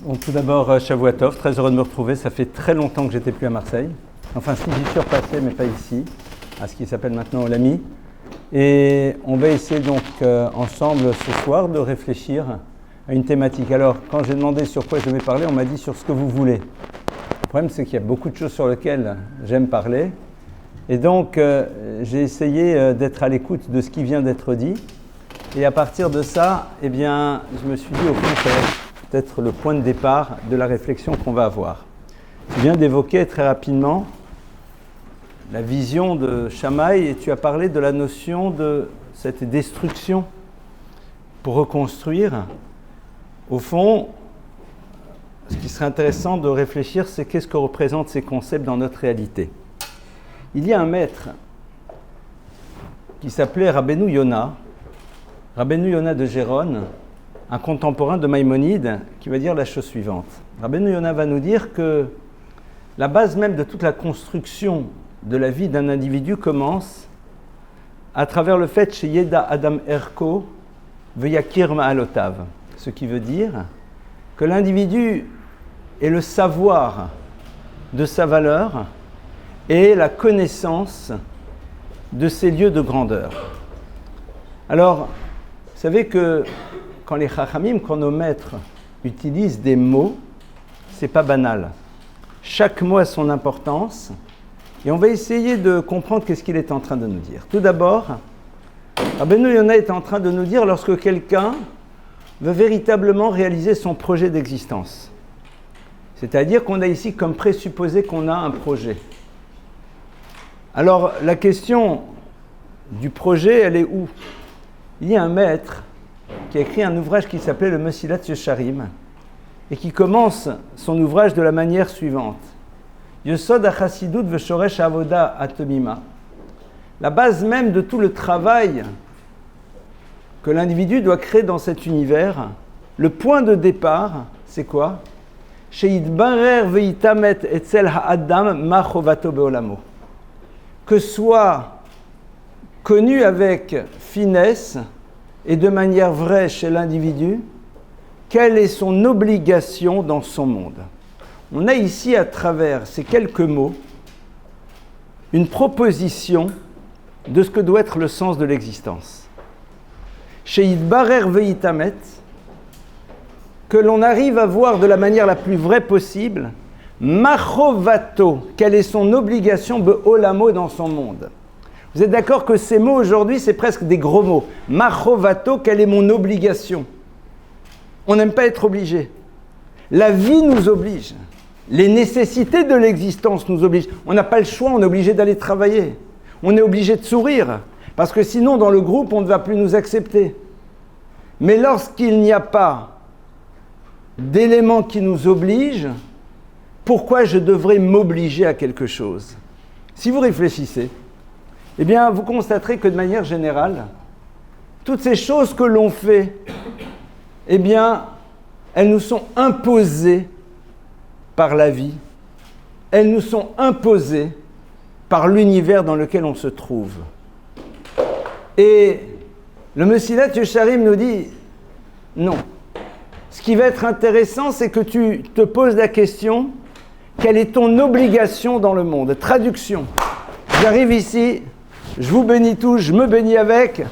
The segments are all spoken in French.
Bon, tout d'abord, Shavua Tov, très heureux de me retrouver. Ça fait très longtemps que j'étais plus à Marseille. Enfin, si j'y suis repassé, mais pas ici, à ce qui s'appelle maintenant Olami. Et on va essayer donc ensemble ce soir de réfléchir à une thématique. Alors, quand j'ai demandé sur quoi je devais parler, on m'a dit sur ce que vous voulez. Le problème, c'est qu'il y a beaucoup de choses sur lesquelles j'aime parler. Et donc, j'ai essayé d'être à l'écoute de ce qui vient d'être dit. Et à partir de ça, eh bien, je me suis dit, au fond, c'est peut-être le point de départ de la réflexion qu'on va avoir. Je viens d'évoquer très rapidement la vision de Shammai et tu as parlé de la notion de cette destruction pour reconstruire. Au fond, ce qui serait intéressant de réfléchir, c'est qu'est-ce que représentent ces concepts dans notre réalité. Il y a un maître qui s'appelait Rabbeinu Yonah de Gérone, un contemporain de Maïmonide, qui va dire la chose suivante. Rabbeinu Yonah va nous dire que la base même de toute la construction de la vie d'un individu commence à travers le fait chez Yeda Adam Erko Veyakir Ma'alotav, ce qui veut dire que l'individu est le savoir de sa valeur et la connaissance de ses lieux de grandeur. Alors, vous savez que quand les chachamim, quand nos maîtres utilisent des mots, c'est pas banal. Chaque mot a son importance et on va essayer de comprendre qu'est-ce qu'il est en train de nous dire. Tout d'abord, Rabbeinu Yonah est en train de nous dire lorsque quelqu'un veut véritablement réaliser son projet d'existence. C'est-à-dire qu'on a ici comme présupposé qu'on a un projet. Alors, la question du projet, elle est où ? Il y a un maître qui a écrit un ouvrage qui s'appelait le Mesilat Yesharim et qui commence son ouvrage de la manière suivante. Yesod HaChassidut Veshoresh Avoda Atomima. La base même de tout le travail que l'individu doit créer dans cet univers, le point de départ, c'est quoi ? Sheidbarer veitamet etzel ha'adam ma chovato beolamo. Que soit connu avec finesse et de manière vraie chez l'individu, quelle est son obligation dans son monde. On a ici, à travers ces quelques mots, une proposition de ce que doit être le sens de l'existence. Chez Yidbarer Veitamet, que l'on arrive à voir de la manière la plus vraie possible, Machovato, quelle est son obligation Beolamo dans son monde. Vous êtes d'accord que ces mots aujourd'hui, c'est presque des gros mots. Machovato, quelle est mon obligation ? On n'aime pas être obligé. La vie nous oblige. Les nécessités de l'existence nous obligent. On n'a pas le choix, on est obligé d'aller travailler. On est obligé de sourire. Parce que sinon, dans le groupe, on ne va plus nous accepter. Mais lorsqu'il n'y a pas d'éléments qui nous obligent, pourquoi je devrais m'obliger à quelque chose ? Si vous réfléchissez, eh bien, vous constaterez que de manière générale, toutes ces choses que l'on fait, eh bien, elles nous sont imposées par la vie. Elles nous sont imposées par l'univers dans lequel on se trouve. Et le Mesilat Yesharim nous dit, non. Ce qui va être intéressant, c'est que tu te poses la question, quelle est ton obligation dans le monde ? Traduction. J'arrive ici, je vous bénis tous, je me bénis avec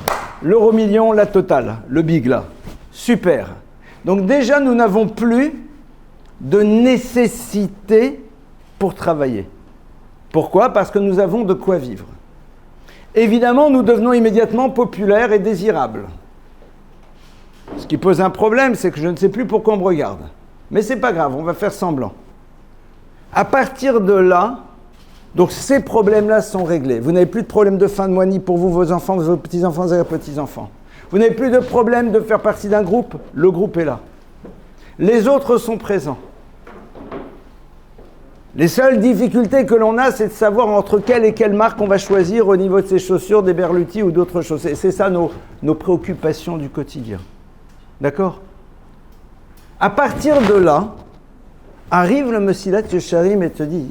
l'euro million, la totale, le big là. Super. Donc déjà, nous n'avons plus de nécessité pour travailler. Pourquoi ? Parce que nous avons de quoi vivre. Évidemment, nous devenons immédiatement populaires et désirables. Ce qui pose un problème, c'est que je ne sais plus pourquoi on me regarde. Mais c'est pas grave, on va faire semblant. À partir de là, donc ces problèmes-là sont réglés. Vous n'avez plus de problème de fin de mois ni pour vous, vos enfants, vos petits-enfants et vos petits-enfants. Vous n'avez plus de problème de faire partie d'un groupe, le groupe est là. Les autres sont présents. Les seules difficultés que l'on a, c'est de savoir entre quelle et quelle marque on va choisir au niveau de ses chaussures, des Berluti ou d'autres choses. C'est ça nos préoccupations du quotidien. D'accord ? À partir de là, arrive le Mesilat Yesharim et te dit,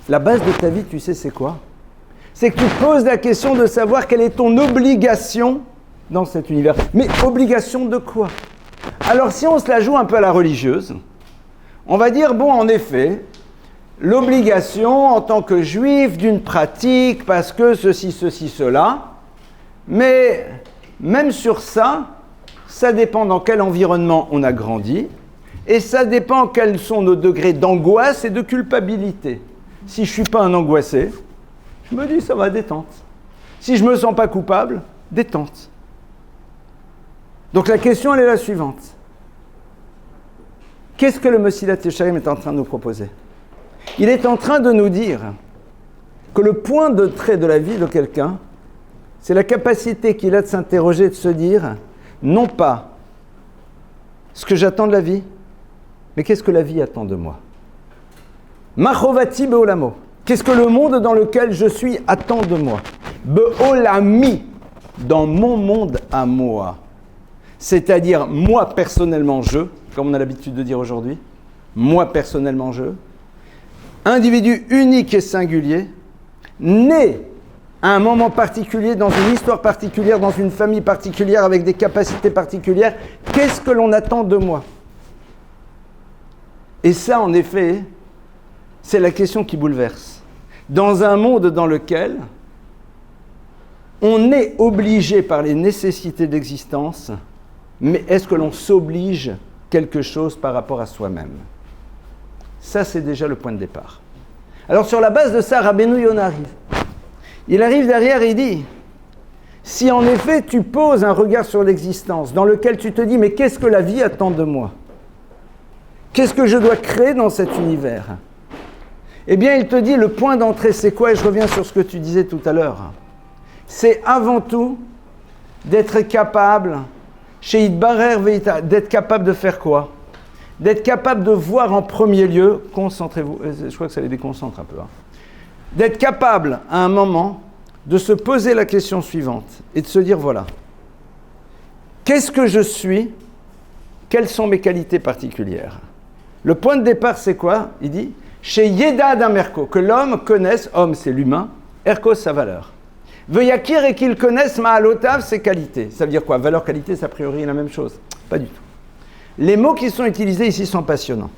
la base de ta vie, tu sais c'est quoi ? C'est que tu poses la question de savoir quelle est ton obligation dans cet univers. Mais obligation de quoi? Alors si on se la joue un peu à la religieuse, on va dire, bon, en effet, l'obligation en tant que juif d'une pratique, parce que ceci, cela, mais même sur ça, ça dépend dans quel environnement on a grandi, et ça dépend quels sont nos degrés d'angoisse et de culpabilité. Si je ne suis pas un angoissé, je me dis, ça va, détente. Si je ne me sens pas coupable, détente. Donc la question, elle est la suivante. Qu'est-ce que le Mesilat Yesharim est en train de nous proposer? Il est en train de nous dire que le point de trait de la vie de quelqu'un, c'est la capacité qu'il a de s'interroger, de se dire, non pas ce que j'attends de la vie, mais qu'est-ce que la vie attend de moi? Machovati be'olamo. Qu'est-ce que le monde dans lequel je suis attend de moi? Be'olami, dans mon monde à moi. C'est-à-dire, moi personnellement, comme on a l'habitude de dire aujourd'hui, moi personnellement, individu unique et singulier, né à un moment particulier, dans une histoire particulière, dans une famille particulière, avec des capacités particulières, qu'est-ce que l'on attend de moi? Et ça, en effet, c'est la question qui bouleverse. Dans un monde dans lequel on est obligé par les nécessités d'existence, mais est-ce que l'on s'oblige quelque chose par rapport à soi-même? Ça, c'est déjà le point de départ. Alors, sur la base de ça, Rabbeinu Yonah arrive. Il arrive derrière et il dit, si en effet tu poses un regard sur l'existence, dans lequel tu te dis, mais qu'est-ce que la vie attend de moi? Qu'est-ce que je dois créer dans cet univers? Eh bien, il te dit, le point d'entrée, c'est quoi? Et je reviens sur ce que tu disais tout à l'heure. C'est avant tout d'être capable, chez Idbarer Veita, d'être capable de faire quoi? D'être capable de voir en premier lieu, concentrez-vous, je crois que ça les déconcentre un peu, d'être capable à un moment de se poser la question suivante et de se dire, voilà, qu'est-ce que je suis? Quelles sont mes qualités particulières? Le point de départ, c'est quoi? Il dit, chez Yeda Adam Erko, que l'homme connaisse, homme c'est l'humain, Erko sa valeur. Veuillakir et qu'il connaisse Ma'alotav, ses qualités. Ça veut dire quoi? Valeur, qualité, c'est a priori la même chose. Pas du tout. Les mots qui sont utilisés ici sont passionnants.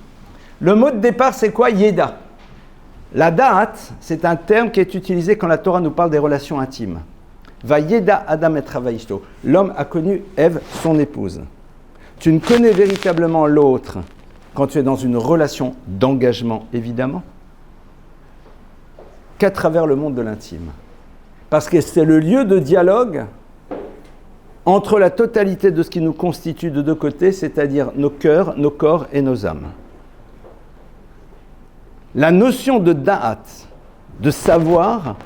Le mot de départ, c'est quoi? Yeda. La da'at, c'est un terme qui est utilisé quand la Torah nous parle des relations intimes. Va Yeda Adam et Travaishto. L'homme a connu Ève, son épouse. Tu ne connais véritablement l'autre quand tu es dans une relation d'engagement, évidemment, qu'à travers le monde de l'intime. Parce que c'est le lieu de dialogue entre la totalité de ce qui nous constitue de deux côtés, c'est-à-dire nos cœurs, nos corps et nos âmes. La notion de da'at, de savoir,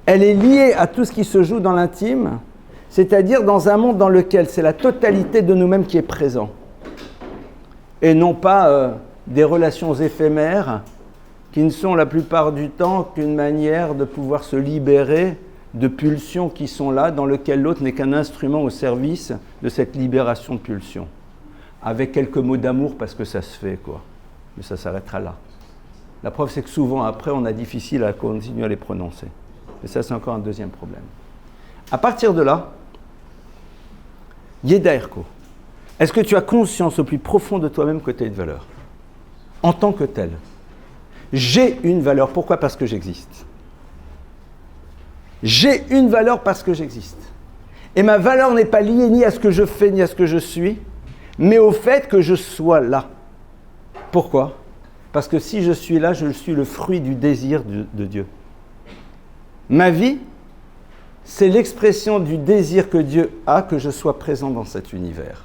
elle est liée à tout ce qui se joue dans l'intime, c'est-à-dire dans un monde dans lequel c'est la totalité de nous-mêmes qui est présent, et non pas des relations éphémères qui ne sont la plupart du temps qu'une manière de pouvoir se libérer de pulsions qui sont là, dans lesquelles l'autre n'est qu'un instrument au service de cette libération de pulsions, avec quelques mots d'amour parce que ça se fait, quoi. Mais ça s'arrêtera là. La preuve, c'est que souvent, après, on a difficile à continuer à les prononcer. Et ça, c'est encore un deuxième problème. À partir de là, Yeda Erko, est-ce que tu as conscience au plus profond de toi-même que tu as une valeur? En tant que tel. J'ai une valeur. Pourquoi? Parce que j'existe. J'ai une valeur parce que j'existe. Et ma valeur n'est pas liée ni à ce que je fais, ni à ce que je suis, mais au fait que je sois là. Pourquoi? Parce que si je suis là, je suis le fruit du désir de Dieu. Ma vie, c'est l'expression du désir que Dieu a que je sois présent dans cet univers.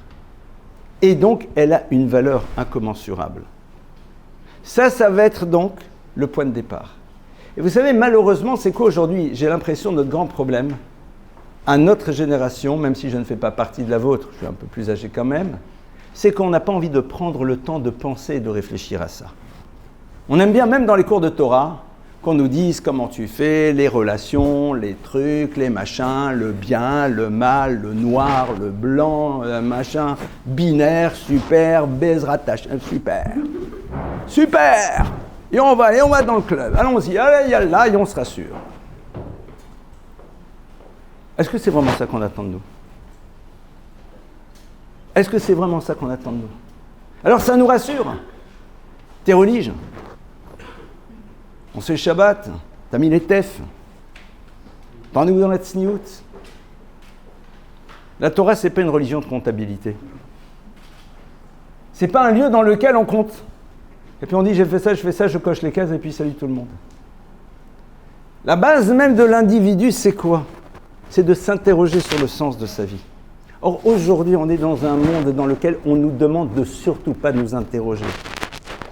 Et donc, elle a une valeur incommensurable. Ça va être donc le point de départ. Et vous savez, malheureusement, c'est quoi aujourd'hui? J'ai l'impression notre grand problème, à notre génération, même si je ne fais pas partie de la vôtre, je suis un peu plus âgé quand même, c'est qu'on n'a pas envie de prendre le temps de penser et de réfléchir à ça. On aime bien, même dans les cours de Torah, qu'on nous dise comment tu fais, les relations, les trucs, les machins, le bien, le mal, le noir, le blanc, machin, binaire, super, Bezrat, super. Super! Et on va dans le club. Allons-y, allez, yallah, et on se rassure. Est-ce que c'est vraiment ça qu'on attend de nous? Est-ce que c'est vraiment ça qu'on attend de nous? Alors ça nous rassure. T'es religieux. On sait le Shabbat. T'as mis les tefs. T'en es où dans la tsniout? La Torah, c'est pas une religion de comptabilité. C'est pas un lieu dans lequel on compte. Et puis on dit, j'ai fait ça, je fais ça, je coche les cases et puis salut tout le monde. La base même de l'individu, c'est quoi? C'est de s'interroger sur le sens de sa vie. Or, aujourd'hui, on est dans un monde dans lequel on nous demande de surtout pas nous interroger.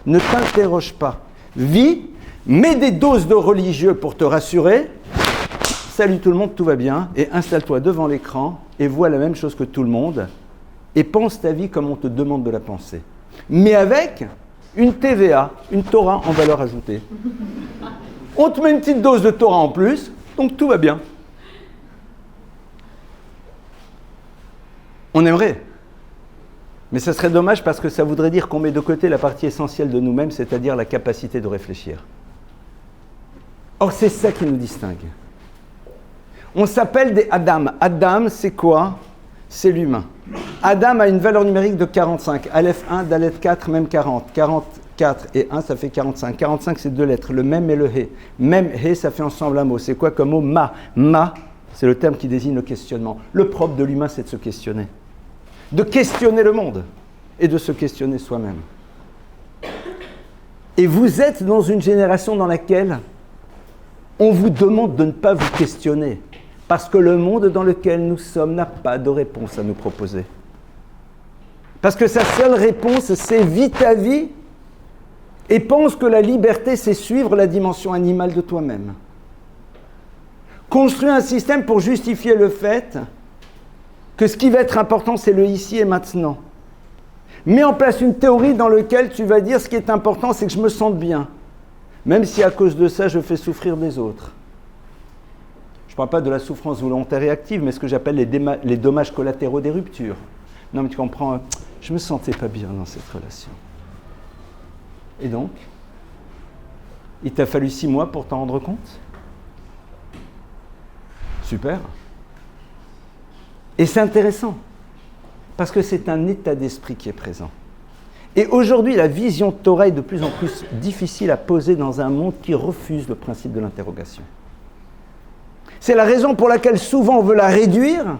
Ne t'interroge pas. Vis, mets des doses de religieux pour te rassurer. Salut tout le monde, tout va bien. Et installe-toi devant l'écran et vois la même chose que tout le monde. Et pense ta vie comme on te demande de la penser. Mais avec une TVA, une Torah en valeur ajoutée. On te met une petite dose de Torah en plus, donc tout va bien. On aimerait. Mais ça serait dommage parce que ça voudrait dire qu'on met de côté la partie essentielle de nous-mêmes, c'est-à-dire la capacité de réfléchir. Or, c'est ça qui nous distingue. On s'appelle des Adam. Adam, c'est quoi? C'est l'humain. Adam a une valeur numérique de 45. Aleph 1, Dalet 4, même 40. 44 et 1, ça fait 45. 45, c'est deux lettres, le même et le hé. Même hé, ça fait ensemble un mot. C'est quoi comme mot? Ma. Ma, c'est le terme qui désigne le questionnement. Le propre de l'humain, c'est de se questionner. De questionner le monde et de se questionner soi-même. Et vous êtes dans une génération dans laquelle on vous demande de ne pas vous questionner parce que le monde dans lequel nous sommes n'a pas de réponse à nous proposer. Parce que sa seule réponse, c'est vis ta vie et pense que la liberté, c'est suivre la dimension animale de toi-même. Construis un système pour justifier le fait que ce qui va être important, c'est le ici et maintenant. Mets en place une théorie dans laquelle tu vas dire ce qui est important, c'est que je me sente bien. Même si à cause de ça, je fais souffrir des autres. Je ne parle pas de la souffrance volontaire et active, mais ce que j'appelle les dommages collatéraux des ruptures. Non, mais tu comprends, je ne me sentais pas bien dans cette relation. Et donc, il t'a fallu 6 mois pour t'en rendre compte? Super. Et c'est intéressant, parce que c'est un état d'esprit qui est présent. Et aujourd'hui, la vision de Torah est de plus en plus difficile à poser dans un monde qui refuse le principe de l'interrogation. C'est la raison pour laquelle souvent on veut la réduire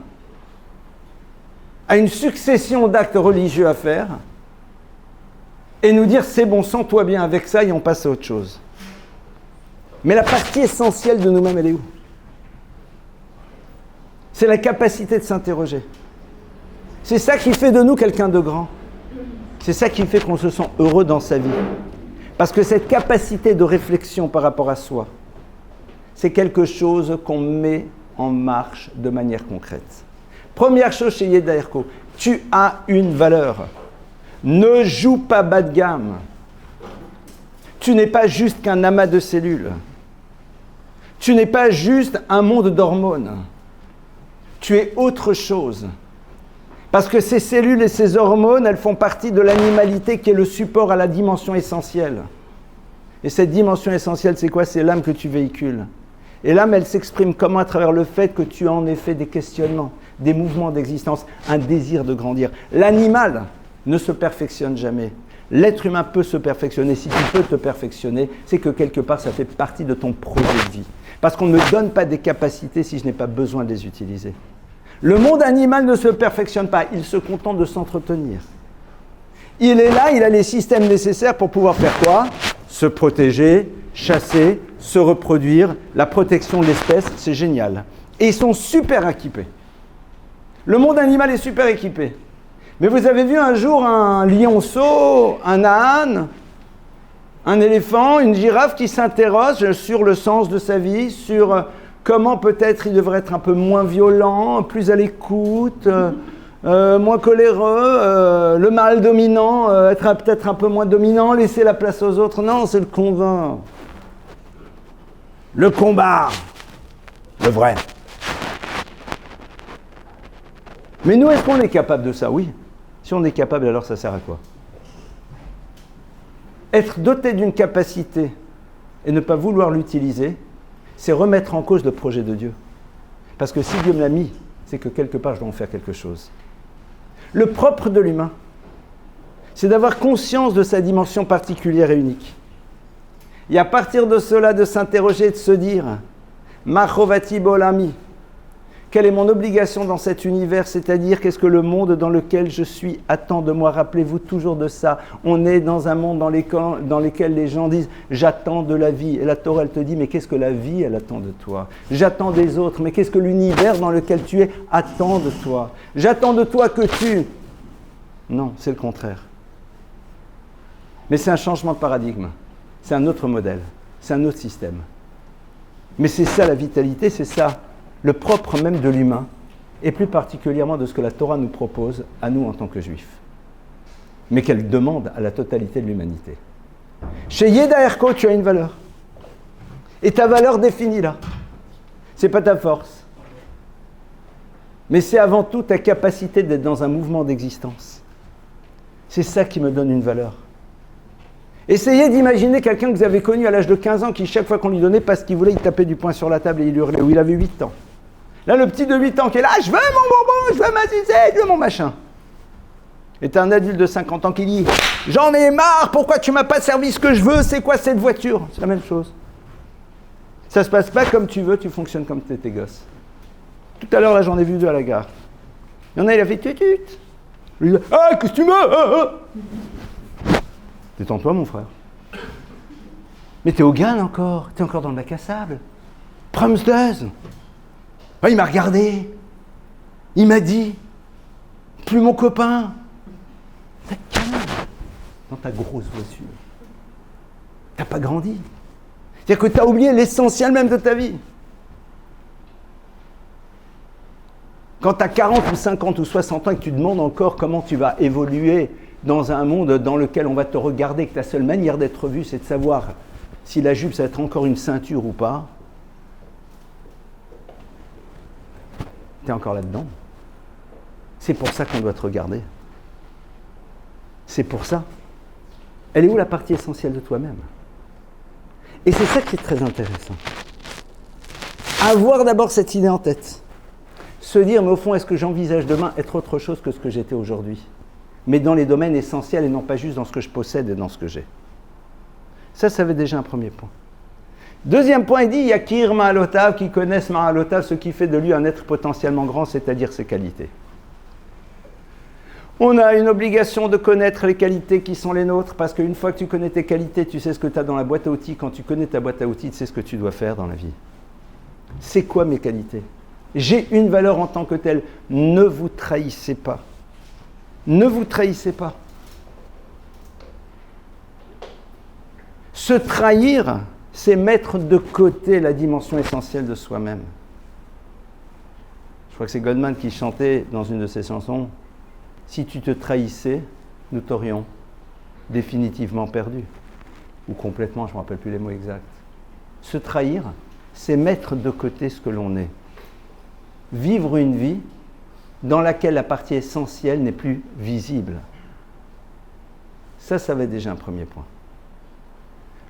à une succession d'actes religieux à faire et nous dire c'est bon, sens-toi bien avec ça et on passe à autre chose. Mais la partie essentielle de nous-mêmes, elle est où? C'est la capacité de s'interroger. C'est ça qui fait de nous quelqu'un de grand. C'est ça qui fait qu'on se sent heureux dans sa vie. Parce que cette capacité de réflexion par rapport à soi, c'est quelque chose qu'on met en marche de manière concrète. Première chose chez Yehuda Herko, tu as une valeur. Ne joue pas bas de gamme. Tu n'es pas juste qu'un amas de cellules. Tu n'es pas juste un monde d'hormones. Tu es autre chose. Parce que ces cellules et ces hormones, elles font partie de l'animalité qui est le support à la dimension essentielle. Et cette dimension essentielle, c'est quoi? C'est l'âme que tu véhicules. Et l'âme, elle s'exprime comment? À travers le fait que tu as en effet des questionnements, des mouvements d'existence, un désir de grandir. L'animal ne se perfectionne jamais. L'être humain peut se perfectionner. Si tu peux te perfectionner, c'est que quelque part, ça fait partie de ton projet de vie. Parce qu'on ne me donne pas des capacités si je n'ai pas besoin de les utiliser. Le monde animal ne se perfectionne pas, il se contente de s'entretenir. Il est là, il a les systèmes nécessaires pour pouvoir faire quoi? Se protéger, chasser, se reproduire. La protection de l'espèce, c'est génial. Et ils sont super équipés. Le monde animal est super équipé. Mais vous avez vu un jour un lionceau, un âne, un éléphant, une girafe qui s'interroge sur le sens de sa vie, sur comment peut-être il devrait être un peu moins violent, plus à l'écoute, moins coléreux, le mâle dominant, être peut-être un peu moins dominant, laisser la place aux autres. Non, c'est le combat. Le combat. Le vrai. Mais nous, est-ce qu'on est capable de ça? Oui. Si on est capable, alors ça sert à quoi? Être doté d'une capacité et ne pas vouloir l'utiliser, c'est remettre en cause le projet de Dieu. Parce que si Dieu me l'a mis, c'est que quelque part je dois en faire quelque chose. Le propre de l'humain, c'est d'avoir conscience de sa dimension particulière et unique. Et à partir de cela, de s'interroger et de se dire « Ma chovati bolami » quelle est mon obligation dans cet univers, c'est-à-dire qu'est-ce que le monde dans lequel je suis attend de moi. Rappelez-vous toujours de ça. On est dans un monde dans lequel les gens disent « j'attends de la vie ». Et la Torah, elle te dit « mais qu'est-ce que la vie, elle attend de toi ?»« J'attends des autres, mais qu'est-ce que l'univers dans lequel tu es attend de toi ?»« J'attends de toi que tu… » Non, c'est le contraire. Mais c'est un changement de paradigme. C'est un autre modèle. C'est un autre système. Mais c'est ça la vitalité, c'est ça le propre même de l'humain, et plus particulièrement de ce que la Torah nous propose à nous en tant que juifs, mais qu'elle demande à la totalité de l'humanité. Chez Yeda Erko, tu as une valeur. Et ta valeur définie là. Ce n'est pas ta force. Mais c'est avant tout ta capacité d'être dans un mouvement d'existence. C'est ça qui me donne une valeur. Essayez d'imaginer quelqu'un que vous avez connu à l'âge de 15 ans qui, chaque fois qu'on lui donnait pas ce qu'il voulait, il tapait du poing sur la table et il hurlait, ou il avait 8 ans. Là, le petit de 8 ans qui est là, je veux mon bonbon, je veux ma sucette, je veux mon machin. Et t'as un adulte de 50 ans qui dit, j'en ai marre, pourquoi tu m'as pas servi ce que je veux, c'est quoi cette voiture? C'est la même chose. Ça se passe pas comme tu veux, tu fonctionnes comme tes gosses. Tout à l'heure, là, j'en ai vu deux à la gare. Il y en a, il a fait tutut. Lui, ah, qu'est-ce que tu veux? Détends-toi, mon frère. Mais t'es au GAN encore, t'es encore dans le bac à sable. Promsdaz. Ah, il m'a regardé. Il m'a dit, plus mon copain. T'as calme dans ta grosse voiture. T'as pas grandi. C'est-à-dire que t'as oublié l'essentiel même de ta vie. Quand t'as 40 ou 50 ou 60 ans et que tu demandes encore comment tu vas évoluer dans un monde dans lequel on va te regarder, que ta seule manière d'être vu, c'est de savoir si la jupe, ça va être encore une ceinture ou pas, tu es encore là-dedans. C'est pour ça qu'on doit te regarder. C'est pour ça. Elle est où la partie essentielle de toi-même? Et c'est ça qui est très intéressant. Avoir d'abord cette idée en tête. Se dire, mais au fond, est-ce que j'envisage demain être autre chose que ce que j'étais aujourd'hui? Mais dans les domaines essentiels et non pas juste dans ce que je possède et dans ce que j'ai. Ça va déjà un premier point. Deuxième point, il dit, Yakir Ma'alotav, qui connaissent Ma'alotav, ce qui fait de lui un être potentiellement grand, c'est-à-dire ses qualités. On a une obligation de connaître les qualités qui sont les nôtres, parce qu'une fois que tu connais tes qualités, tu sais ce que tu as dans la boîte à outils. Quand tu connais ta boîte à outils, tu sais ce que tu dois faire dans la vie. C'est quoi mes qualités? J'ai une valeur en tant que telle. Ne vous trahissez pas. Ne vous trahissez pas. Se trahir, c'est mettre de côté la dimension essentielle de soi-même. Je crois que c'est Goldman qui chantait dans une de ses chansons « Si tu te trahissais, nous t'aurions définitivement perdu. » Ou complètement, je ne me rappelle plus les mots exacts. Se trahir, c'est mettre de côté ce que l'on est. Vivre une vie dans laquelle la partie essentielle n'est plus visible. Ça va être déjà un premier point.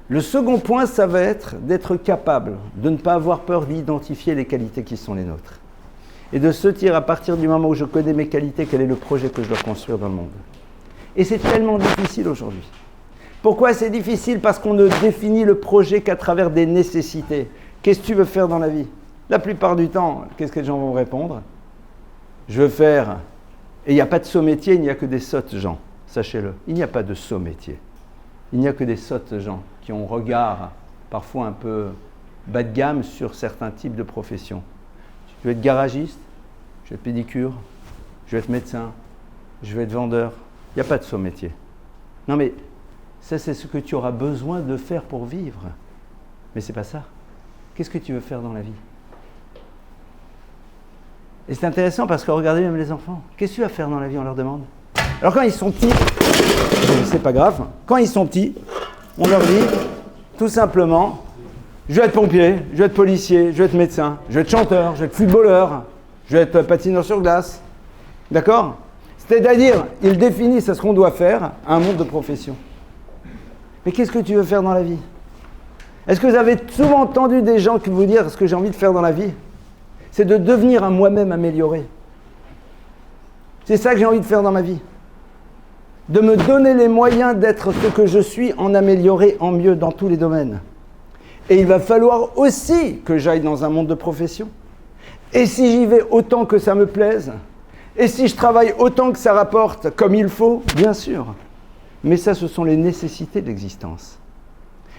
Le second point, ça va être d'être capable de ne pas avoir peur d'identifier les qualités qui sont les nôtres. Et de se dire, à partir du moment où je connais mes qualités, quel est le projet que je dois construire dans le monde. Et c'est tellement difficile aujourd'hui. Pourquoi c'est difficile? Parce qu'on ne définit le projet qu'à travers des nécessités. Qu'est-ce que tu veux faire dans la vie? La plupart du temps, qu'est-ce que les gens vont répondre? Je veux faire, et il n'y a pas de saut métier, il n'y a que des sottes gens, sachez-le. Il n'y a pas de saut métier. Il n'y a que des sottes gens qui ont un regard parfois un peu bas de gamme sur certains types de professions. Je veux être garagiste, je veux être pédicure, je veux être médecin, je veux être vendeur. Il n'y a pas de saut métier. Non mais, ça c'est ce que tu auras besoin de faire pour vivre. Mais c'est pas ça. Qu'est-ce que tu veux faire dans la vie? Et c'est intéressant parce que regardez même les enfants. Qu'est-ce que tu vas faire dans la vie, on leur demande? Alors quand ils sont petits, c'est pas grave, quand ils sont petits, on leur dit tout simplement, je vais être pompier, je vais être policier, je vais être médecin, je vais être chanteur, je vais être footballeur, je vais être patineur sur glace. D'accord? C'est-à-dire, ils définissent ce qu'on doit faire à un monde de profession. Mais qu'est-ce que tu veux faire dans la vie? Est-ce que vous avez souvent entendu des gens qui vous dire ce que j'ai envie de faire dans la vie? c'est de devenir un moi-même amélioré. C'est ça que j'ai envie de faire dans ma vie. De me donner les moyens d'être ce que je suis, en améliorer, en mieux dans tous les domaines. Et il va falloir aussi que j'aille dans un monde de profession. Et si j'y vais autant que ça me plaise, et si je travaille autant que ça rapporte comme il faut, bien sûr. Mais ça, ce sont les nécessités de l'existence.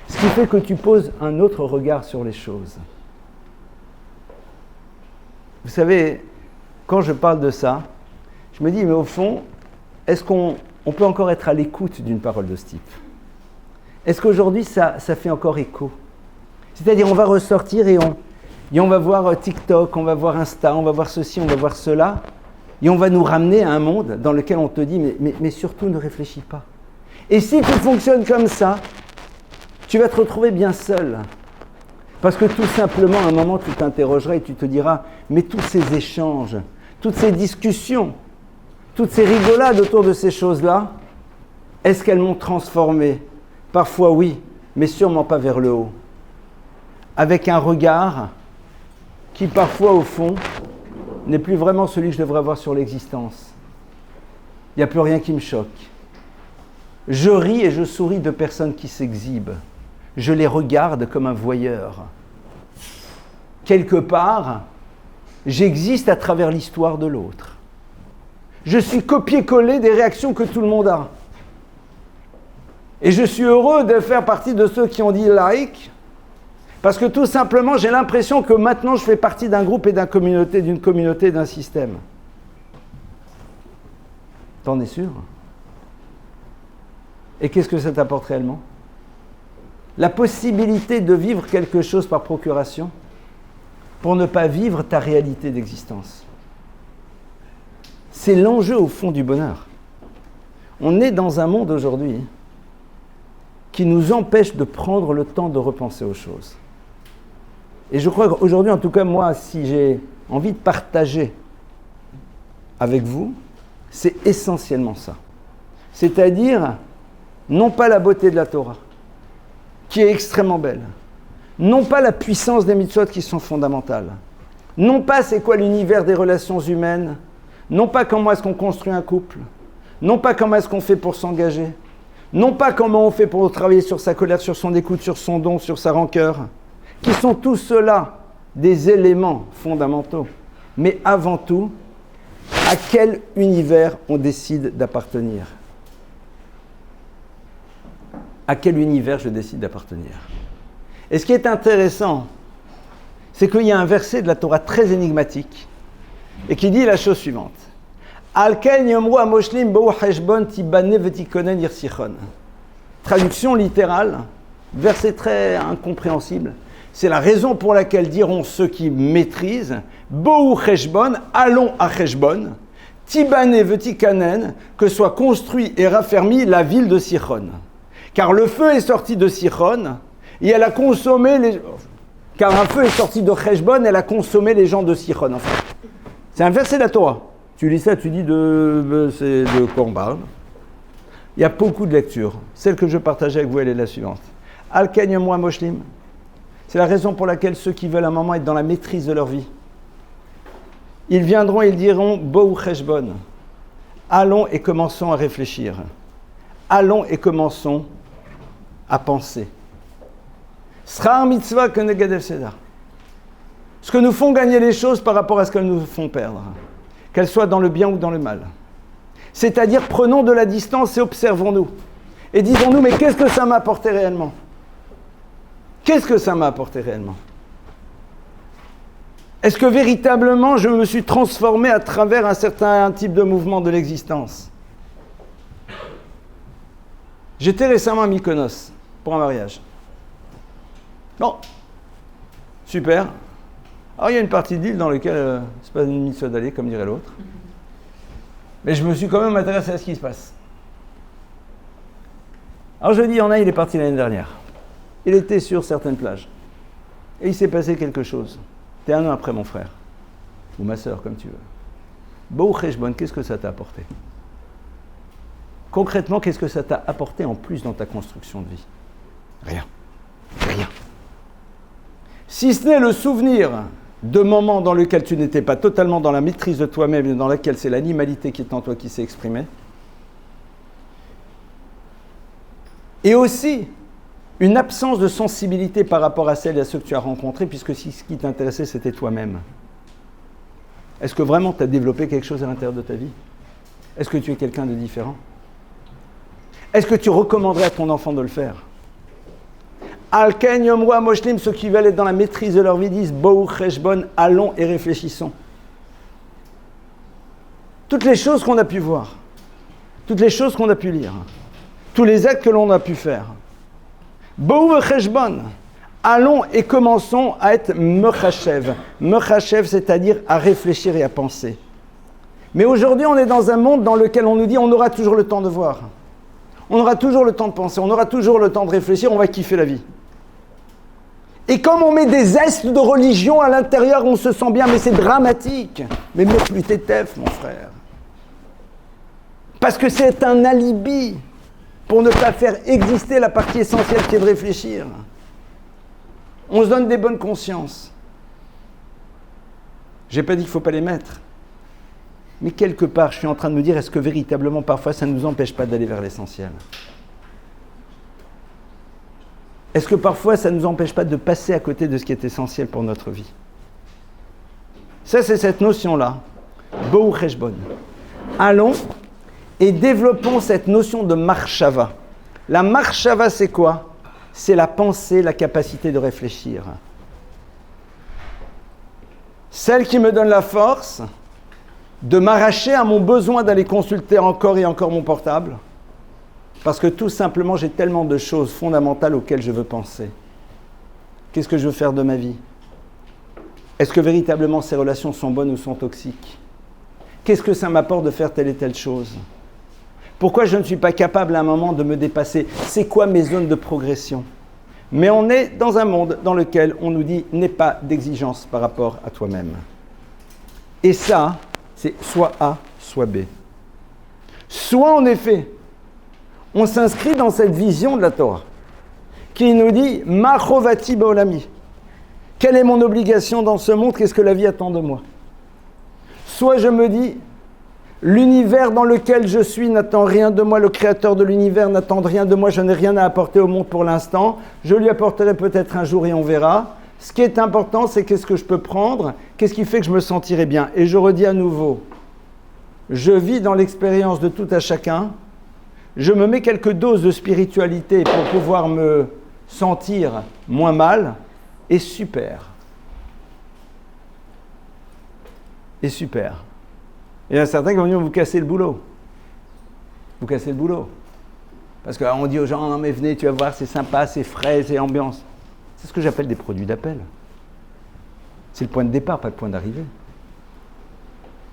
Ce qui fait que tu poses un autre regard sur les choses. Vous savez, quand je parle de ça, je me dis, mais au fond, est-ce qu'on peut encore être à l'écoute d'une parole de ce type? Est-ce qu'aujourd'hui, ça fait encore écho? C'est-à-dire, on va ressortir et on va voir TikTok, on va voir Insta, on va voir ceci, on va voir cela, et on va nous ramener à un monde dans lequel on te dit, mais surtout ne réfléchis pas. Et si tu fonctionnes comme ça, tu vas te retrouver bien seul. Parce que tout simplement, à un moment, tu t'interrogeras et tu te diras, mais tous ces échanges, toutes ces discussions, toutes ces rigolades autour de ces choses-là, est-ce qu'elles m'ont transformé? Parfois oui, mais sûrement pas vers le haut. Avec un regard qui parfois, au fond, n'est plus vraiment celui que je devrais avoir sur l'existence. Il n'y a plus rien qui me choque. Je ris et je souris de personnes qui s'exhibent. Je les regarde comme un voyeur. Quelque part, j'existe à travers l'histoire de l'autre. Je suis copié-collé des réactions que tout le monde a. Et je suis heureux de faire partie de ceux qui ont dit like, parce que tout simplement, j'ai l'impression que maintenant, je fais partie d'un groupe et d'une communauté, d'un système. T'en es sûr? Et qu'est-ce que ça t'apporte réellement? La possibilité de vivre quelque chose par procuration pour ne pas vivre ta réalité d'existence. C'est l'enjeu au fond du bonheur. On est dans un monde aujourd'hui qui nous empêche de prendre le temps de repenser aux choses. Et je crois qu'aujourd'hui, en tout cas moi, si j'ai envie de partager avec vous, c'est essentiellement ça. C'est-à-dire, non pas la beauté de la Torah, qui est extrêmement belle, non pas la puissance des mitzvot qui sont fondamentales, non pas c'est quoi l'univers des relations humaines, non pas comment est-ce qu'on construit un couple, non pas comment est-ce qu'on fait pour s'engager, non pas comment on fait pour travailler sur sa colère, sur son écoute, sur son don, sur sa rancœur, qui sont tous ceux-là des éléments fondamentaux, mais avant tout, à quel univers on décide d'appartenir? À quel univers je décide d'appartenir? Et ce qui est intéressant, c'est qu'il y a un verset de la Torah très énigmatique et qui dit la chose suivante. Traduction littérale, verset très incompréhensible. C'est la raison pour laquelle diront ceux qui maîtrisent Bohu Cheshbon, allons à Cheshbon, Tibane Vetikanen, que soit construit et raffermi la ville de Sichon. Car le feu est sorti de Sichon et elle a consommé les... Car un feu est sorti de Cheshbon, elle a consommé les gens de Sichon. Enfin, c'est un verset de la Torah. Tu lis ça, tu dis c'est de quoi on parle. Il y a beaucoup de lectures. Celle que je partageais avec vous, elle est la suivante. Al-Ken Yomwa Moshlim. C'est la raison pour laquelle ceux qui veulent un moment être dans la maîtrise de leur vie, ils viendront et ils diront Bohu Cheshbon. Allons et commençons à réfléchir. Allons et commençons à penser. Srar mitzvah keneged hefseda. Ce que nous font gagner les choses par rapport à ce qu'elles nous font perdre, qu'elles soient dans le bien ou dans le mal. C'est-à-dire, prenons de la distance et observons-nous. Et disons-nous, mais qu'est-ce que ça m'a apporté réellement? Qu'est-ce que ça m'a apporté réellement? Est-ce que véritablement je me suis transformé à travers un certain type de mouvement de l'existence? J'étais récemment à Mykonos pour un mariage. Bon, super. Alors il y a une partie de l'île dans laquelle c'est pas une mitzvah d'aller, comme dirait l'autre. Mais je me suis quand même intéressé à ce qui se passe. Alors je dis, il y en a, il est parti l'année dernière. Il était sur certaines plages. Et il s'est passé quelque chose. T'es un an après mon frère. Ou ma sœur, comme tu veux. Bohu Cheshbon, qu'est-ce que ça t'a apporté? Concrètement, qu'est-ce que ça t'a apporté en plus dans ta construction de vie? Rien. Rien. Si ce n'est le souvenir de moments dans lesquels tu n'étais pas totalement dans la maîtrise de toi-même, mais dans laquelle c'est l'animalité qui est en toi qui s'est exprimée. Et aussi, une absence de sensibilité par rapport à celles et à ceux que tu as rencontrés, puisque si ce qui t'intéressait, c'était toi-même. Est-ce que vraiment tu as développé quelque chose à l'intérieur de ta vie? Est-ce que tu es quelqu'un de différent? Est-ce que tu recommanderais à ton enfant de le faire? Al-Ken Yomroa Moshlim, ceux qui veulent être dans la maîtrise de leur vie disent Bou Cheshbon, allons et réfléchissons. Toutes les choses qu'on a pu voir, toutes les choses qu'on a pu lire, tous les actes que l'on a pu faire. Bou Cheshbon, allons et commençons à être Mechachev. Mechachev, c'est-à-dire à réfléchir et à penser. Mais aujourd'hui, on est dans un monde dans lequel on nous dit on aura toujours le temps de voir. On aura toujours le temps de penser, on aura toujours le temps de réfléchir, on va kiffer la vie. Et comme on met des zestes de religion à l'intérieur, on se sent bien, mais c'est dramatique. Mais mets plus tes tefs, mon frère. Parce que c'est un alibi pour ne pas faire exister la partie essentielle qui est de réfléchir. On se donne des bonnes consciences. J'ai pas dit qu'il ne faut pas les mettre. Mais quelque part, je suis en train de me dire, est-ce que véritablement, parfois, ça ne nous empêche pas d'aller vers l'essentiel? Est-ce que parfois, ça ne nous empêche pas de passer à côté de ce qui est essentiel pour notre vie? Ça, c'est cette notion-là. Bou Cheshbon. Allons et développons cette notion de marshava. La marshava, c'est quoi? C'est la pensée, la capacité de réfléchir. Celle qui me donne la force de m'arracher à mon besoin d'aller consulter encore et encore mon portable, parce que tout simplement, j'ai tellement de choses fondamentales auxquelles je veux penser. Qu'est-ce que je veux faire de ma vie? Est-ce que véritablement ces relations sont bonnes ou sont toxiques? Qu'est-ce que ça m'apporte de faire telle et telle chose? Pourquoi je ne suis pas capable à un moment de me dépasser? C'est quoi mes zones de progression? Mais on est dans un monde dans lequel on nous dit « n'aie pas d'exigence par rapport à toi-même ». Et ça, c'est soit A, soit B. Soit en effet, on s'inscrit dans cette vision de la Torah qui nous dit « Ma chovati baolami ». Quelle est mon obligation dans ce monde? Qu'est-ce que la vie attend de moi? Soit je me dis « L'univers dans lequel je suis n'attend rien de moi, le créateur de l'univers n'attend rien de moi, je n'ai rien à apporter au monde pour l'instant, je lui apporterai peut-être un jour et on verra. Ce qui est important, c'est qu'est-ce que je peux prendre, qu'est-ce qui fait que je me sentirai bien. » Et je redis à nouveau, je vis dans l'expérience de tout à chacun, je me mets quelques doses de spiritualité pour pouvoir me sentir moins mal, et super. Et super. Il y en a certains qui vont venir vous casser le boulot. Vous cassez le boulot. Parce qu'on dit aux gens, non mais venez, tu vas voir, c'est sympa, c'est frais, c'est ambiance. C'est ce que j'appelle des produits d'appel. C'est le point de départ, pas le point d'arrivée.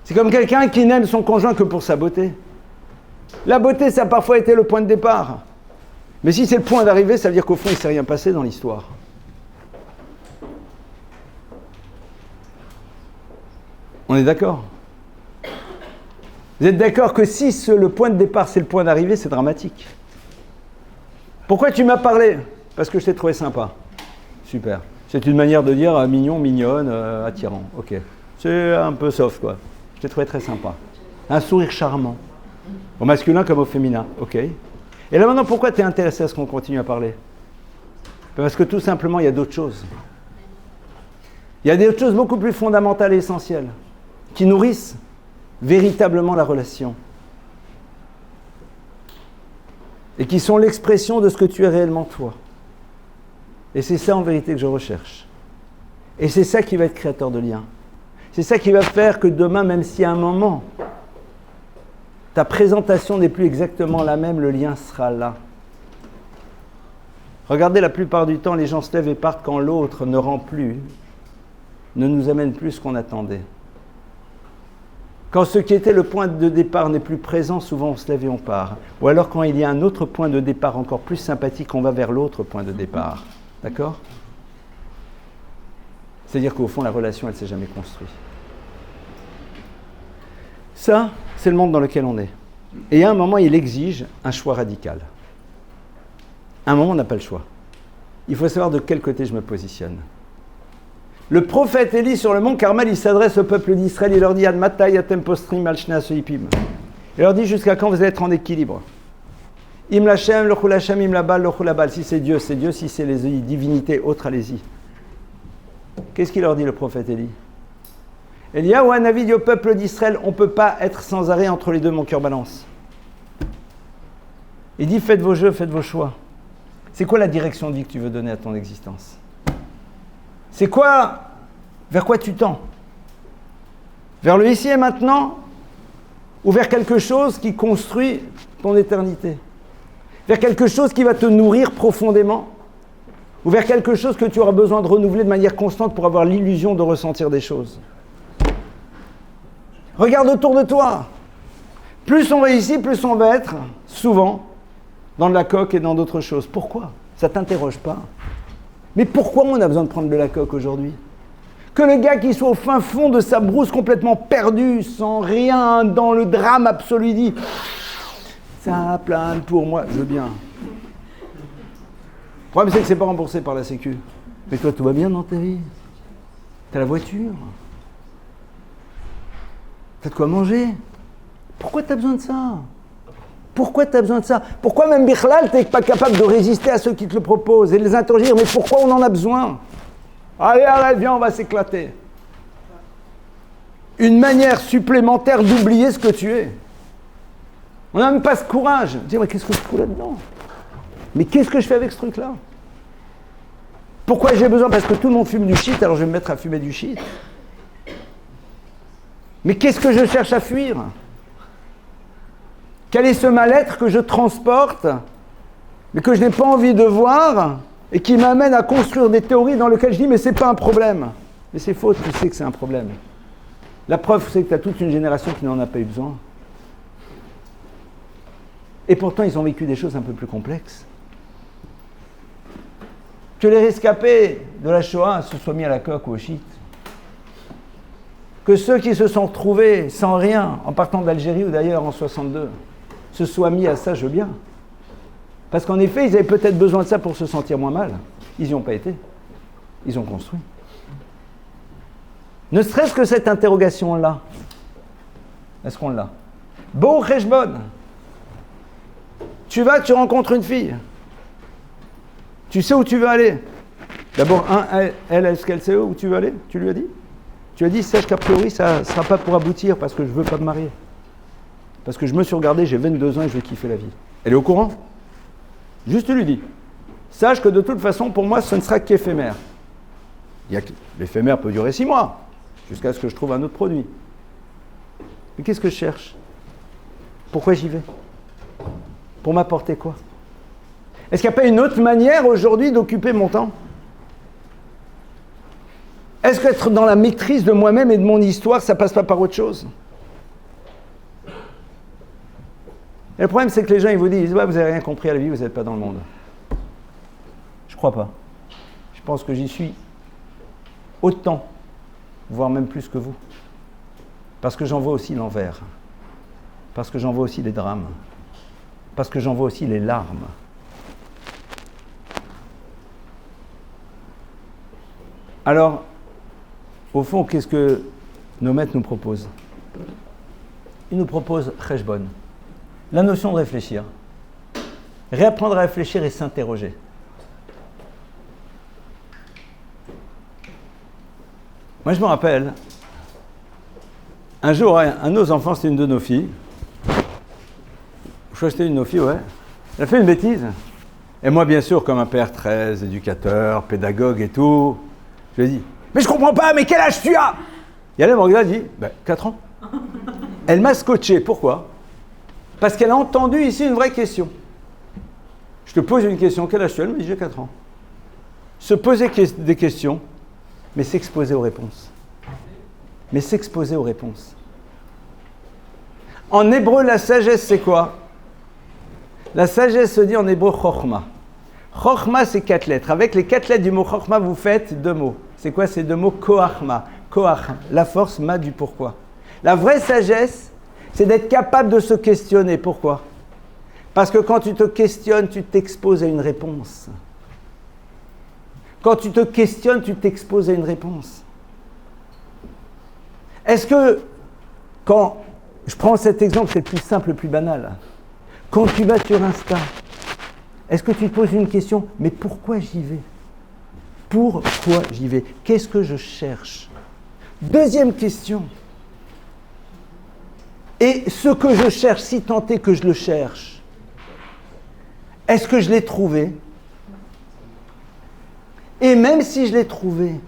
C'est comme quelqu'un qui n'aime son conjoint que pour sa beauté. La beauté, ça a parfois été le point de départ. Mais si c'est le point d'arrivée, ça veut dire qu'au fond, il ne s'est rien passé dans l'histoire. On est d'accord? Vous êtes d'accord que si le point de départ, c'est le point d'arrivée, c'est dramatique. Pourquoi tu m'as parlé? Parce que je t'ai trouvé sympa. Super. C'est une manière de dire mignon, mignonne, attirant. Ok. C'est un peu soft, quoi. Je t'ai trouvé très sympa. Un sourire charmant. Au masculin comme au féminin. Ok. Et là maintenant, pourquoi tu es intéressé à ce qu'on continue à parler? Parce que tout simplement, il y a d'autres choses. Il y a d'autres choses beaucoup plus fondamentales et essentielles qui nourrissent véritablement la relation. Et qui sont l'expression de ce que tu es réellement toi. Et c'est ça en vérité que je recherche. Et c'est ça qui va être créateur de liens. C'est ça qui va faire que demain, même si à un moment, ta présentation n'est plus exactement la même, le lien sera là. Regardez, la plupart du temps, les gens se lèvent et partent quand l'autre ne rend plus, ne nous amène plus ce qu'on attendait. Quand ce qui était le point de départ n'est plus présent, souvent on se lève et on part. Ou alors quand il y a un autre point de départ encore plus sympathique, on va vers l'autre point de départ. D'accord? C'est-à-dire qu'au fond, la relation, elle ne s'est jamais construite. Ça, c'est le monde dans lequel on est. Et à un moment, il exige un choix radical. À un moment, on n'a pas le choix. Il faut savoir de quel côté je me positionne. Le prophète Élie sur le mont Carmel, il s'adresse au peuple d'Israël, il leur dit « Ad matai atem postrim al shnei asoipim » Il leur dit « Jusqu'à quand vous allez être en équilibre ?» Im lachem, lochul lachem, im labal, lochul labal. Si c'est Dieu, c'est Dieu. Si c'est les divinités autres, allez-y. Qu'est-ce qu'il leur dit, le prophète Élie? Eliyahu Hanavi dit au peuple d'Israël, on ne peut pas être sans arrêt entre les deux, mon cœur balance. Il dit, faites vos jeux, faites vos choix. C'est quoi la direction de vie que tu veux donner à ton existence? C'est quoi, vers quoi tu tends? Vers le ici et maintenant, ou vers quelque chose qui construit ton éternité? Vers quelque chose qui va te nourrir profondément? Ou vers quelque chose que tu auras besoin de renouveler de manière constante pour avoir l'illusion de ressentir des choses? Regarde autour de toi. Plus on réussit, plus on va être, souvent, dans de la coque et dans d'autres choses. Pourquoi? Ça ne t'interroge pas? Mais pourquoi on a besoin de prendre de la coque aujourd'hui? Que le gars qui soit au fin fond de sa brousse complètement perdu, sans rien, dans le drame absolu, dit « ça plane pour moi, je veux bien ». Le problème, c'est que ce n'est pas remboursé par la Sécu. Mais toi, tout va bien dans ta vie. Tu as la voiture. Tu as de quoi manger. Pourquoi tu as besoin de ça? Pourquoi tu as besoin de ça? Pourquoi même Bichlal, tu n'es pas capable de résister à ceux qui te le proposent et de les interroger? Mais pourquoi on en a besoin? Allez, arrête, viens, on va s'éclater. Une manière supplémentaire d'oublier ce que tu es. On n'a même pas ce courage. Je dis, mais qu'est-ce que je fous là-dedans? Mais qu'est-ce que je fais avec ce truc-là? Pourquoi j'ai besoin? Parce que tout le monde fume du shit, alors je vais me mettre à fumer du shit. Mais qu'est-ce que je cherche à fuir? Quel est ce mal-être que je transporte, mais que je n'ai pas envie de voir, et qui m'amène à construire des théories dans lesquelles je dis, mais c'est pas un problème. Mais c'est faux, tu sais que c'est un problème. La preuve, c'est que tu as toute une génération qui n'en a pas eu besoin. Et pourtant, ils ont vécu des choses un peu plus complexes. Que les rescapés de la Shoah se soient mis à la coque ou au shit. Que ceux qui se sont retrouvés sans rien en partant d'Algérie ou d'ailleurs en 62 se soient mis à ça, je veux bien. Parce qu'en effet, ils avaient peut-être besoin de ça pour se sentir moins mal. Ils n'y ont pas été. Ils ont construit. Ne serait-ce que cette interrogation-là. Est-ce qu'on l'a? Bo Cheshbon. Tu rencontres une fille. Tu sais où tu veux aller. D'abord, elle, est-ce qu'elle sait où tu veux aller? Tu lui as dit? Tu as dit, sache qu'a priori, ça ne sera pas pour aboutir parce que je ne veux pas me marier. Parce que je me suis regardé, j'ai 22 ans et je veux kiffer la vie. Elle est au courant? Juste lui dis. Sache que de toute façon, pour moi, ce ne sera qu'éphémère. L'éphémère peut durer 6 mois, jusqu'à ce que je trouve un autre produit. Mais qu'est-ce que je cherche? Pourquoi j'y vais? Pour m'apporter quoi? Est-ce qu'il n'y a pas une autre manière aujourd'hui d'occuper mon temps? Est-ce qu'être dans la maîtrise de moi-même et de mon histoire, ça passe pas par autre chose? Et le problème, c'est que les gens, ils vous disent, ouais, vous n'avez rien compris à la vie, vous n'êtes pas dans le monde. Je crois pas. Je pense que j'y suis autant, voire même plus que vous. Parce que j'en vois aussi l'envers. Parce que j'en vois aussi les drames. Parce que j'en vois aussi les larmes. Alors, au fond, qu'est-ce que nos maîtres nous proposent? Ils nous proposent Cheshbon, la notion de réfléchir. Réapprendre à réfléchir et s'interroger. Moi, je me rappelle, un jour, un de nos enfants, c'était une de nos filles. Je crois que c'était une de nos filles, ouais. Elle a fait une bêtise. Et moi, bien sûr, comme un père très éducateur, pédagogue et tout, je lui ai dit, mais je comprends pas, mais quel âge tu as? Et elle me regarde et dit, 4 ans. Elle m'a scotché. Pourquoi? Parce qu'elle a entendu ici une vraie question. Je te pose une question, quel âge tu as? Elle me dit, j'ai 4 ans. Se poser des questions, mais s'exposer aux réponses. Mais s'exposer aux réponses. En hébreu, la sagesse, c'est quoi? La sagesse se dit en hébreu chokhma. Chokhma, c'est 4 lettres. Avec les 4 lettres du mot chokhma, vous faites 2 mots. C'est quoi ces 2 mots? Koachma. Koach, la force, ma du pourquoi. La vraie sagesse, c'est d'être capable de se questionner. Pourquoi? Parce que quand tu te questionnes, tu t'exposes à une réponse. Quand tu te questionnes, tu t'exposes à une réponse. Est-ce que, quand je prends cet exemple, c'est le plus simple, le plus banal, quand tu vas sur Insta, est-ce que tu te poses une question, mais pourquoi j'y vais? Pourquoi j'y vais? Qu'est-ce que je cherche? Deuxième question. Et ce que je cherche, si tant est que je le cherche, est-ce que je l'ai trouvé? Et même si je l'ai trouvé,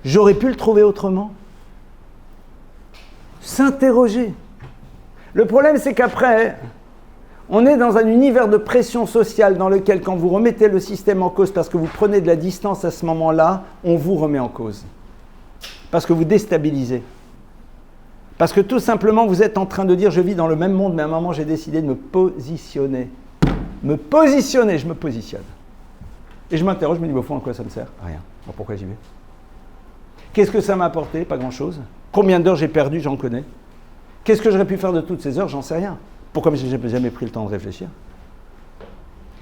j'aurais pu le trouver autrement? S'interroger. Le problème, c'est qu'après, on est dans un univers de pression sociale dans lequel, quand vous remettez le système en cause parce que vous prenez de la distance à ce moment-là, on vous remet en cause. Parce que vous déstabilisez. Parce que tout simplement, vous êtes en train de dire, je vis dans le même monde, mais à un moment, j'ai décidé de me positionner. Me positionner, je me positionne. Et je m'interroge, je me dis, au fond, à quoi ça me sert? Rien. Alors pourquoi j'y vais? Qu'est-ce que ça m'a apporté? Pas grand-chose. Combien d'heures j'ai perdu? J'en connais. Qu'est-ce que j'aurais pu faire de toutes ces heures? J'en sais rien. Pourquoi je n'ai jamais pris le temps de réfléchir?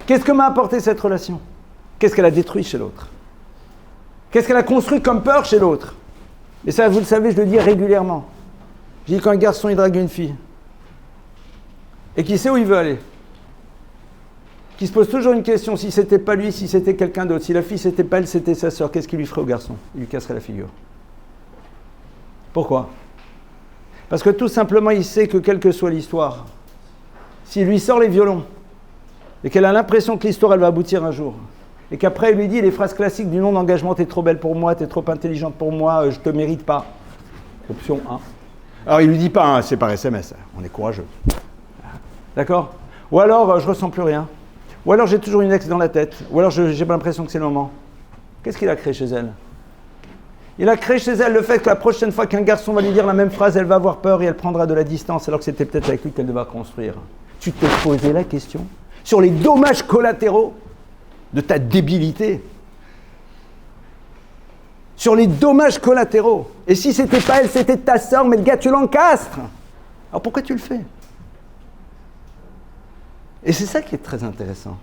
Qu'est-ce que m'a apporté cette relation? Qu'est-ce qu'elle a détruit chez l'autre? Qu'est-ce qu'elle a construit comme peur chez l'autre? Et ça, vous le savez, je le dis régulièrement. Je dis quand un garçon il drague une fille et qu'il sait où il veut aller, qu'il se pose toujours une question, si c'était pas lui, si c'était quelqu'un d'autre, si la fille c'était pas elle, c'était sa sœur, qu'est-ce qu'il lui ferait au garçon? Il lui casserait la figure. Pourquoi? Parce que tout simplement il sait que quelle que soit l'histoire, s'il lui sort les violons et qu'elle a l'impression que l'histoire elle va aboutir un jour, et qu'après il lui dit les phrases classiques du non d'engagement, t'es trop belle pour moi, t'es trop intelligente pour moi, je te mérite pas. Option 1. Alors il lui dit pas, hein, c'est par SMS, on est courageux. D'accord? Ou alors je ressens plus rien. Ou alors j'ai toujours une ex dans la tête. Ou alors j'ai pas l'impression que c'est le moment. Qu'est-ce qu'il a créé chez elle? Il a créé chez elle le fait que la prochaine fois qu'un garçon va lui dire la même phrase, elle va avoir peur et elle prendra de la distance alors que c'était peut-être avec lui qu'elle devait construire. Tu t'es posé la question sur les dommages collatéraux de ta débilité. Sur les dommages collatéraux. Et si c'était pas elle, c'était ta sœur, mais le gars, tu l'encastres. Alors pourquoi tu le fais? Et c'est ça qui est très intéressant.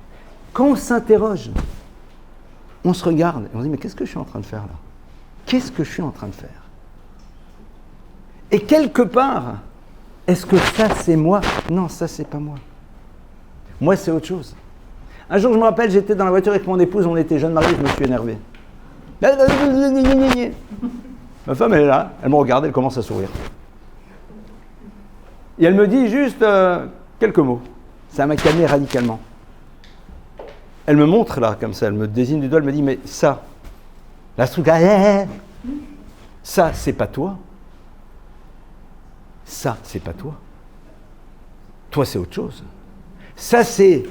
Quand on s'interroge, on se regarde et on se dit, mais qu'est-ce que je suis en train de faire là? Qu'est-ce que je suis en train de faire? Et quelque part, est-ce que ça c'est moi? Non, ça c'est pas moi. Moi c'est autre chose. Un jour, je me rappelle, j'étais dans la voiture avec mon épouse, on était jeunes mariés, je me suis énervé. Ma femme, elle est là, elle me regarde, elle commence à sourire. Et elle me dit juste quelques mots. Ça m'a calmé radicalement. Elle me montre là, comme ça, elle me désigne du doigt, elle me dit, mais ça, là, ce truc, ça, c'est pas toi. Ça, c'est pas toi. Toi, c'est autre chose. Ça, c'est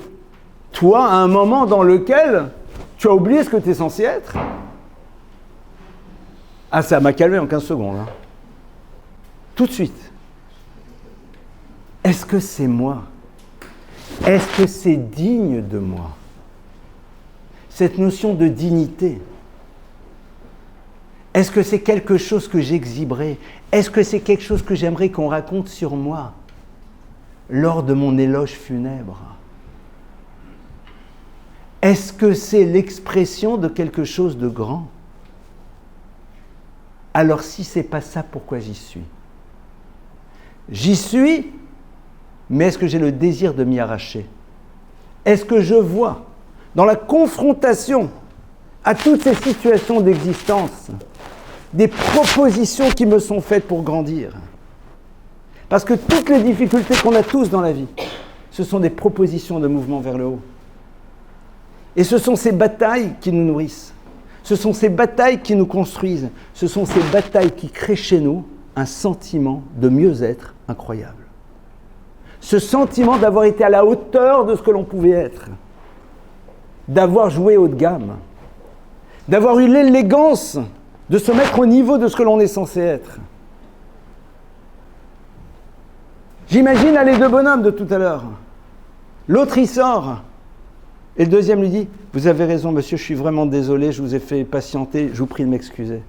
toi à un moment dans lequel tu as oublié ce que tu es censé être. Ah, ça m'a calmé en 15 secondes. Hein. Tout de suite. Est-ce que c'est moi? Est-ce que c'est digne de moi? Cette notion de dignité. Est-ce que c'est quelque chose que j'exhiberai? Est-ce que c'est quelque chose que j'aimerais qu'on raconte sur moi lors de mon éloge funèbre? Est-ce que c'est l'expression de quelque chose de grand? Alors si ce n'est pas ça, pourquoi j'y suis? J'y suis, mais est-ce que j'ai le désir de m'y arracher? Est-ce que je vois, dans la confrontation à toutes ces situations d'existence, des propositions qui me sont faites pour grandir? Parce que toutes les difficultés qu'on a tous dans la vie, ce sont des propositions de mouvement vers le haut. Et ce sont ces batailles qui nous nourrissent. Ce sont ces batailles qui nous construisent. Ce sont ces batailles qui créent chez nous un sentiment de mieux-être incroyable. Ce sentiment d'avoir été à la hauteur de ce que l'on pouvait être. D'avoir joué haut de gamme. D'avoir eu l'élégance de se mettre au niveau de ce que l'on est censé être. J'imagine les deux bonhommes de tout à l'heure. L'autre, il sort. Et le deuxième lui dit, « Vous avez raison, monsieur, je suis vraiment désolé, je vous ai fait patienter, je vous prie de m'excuser. »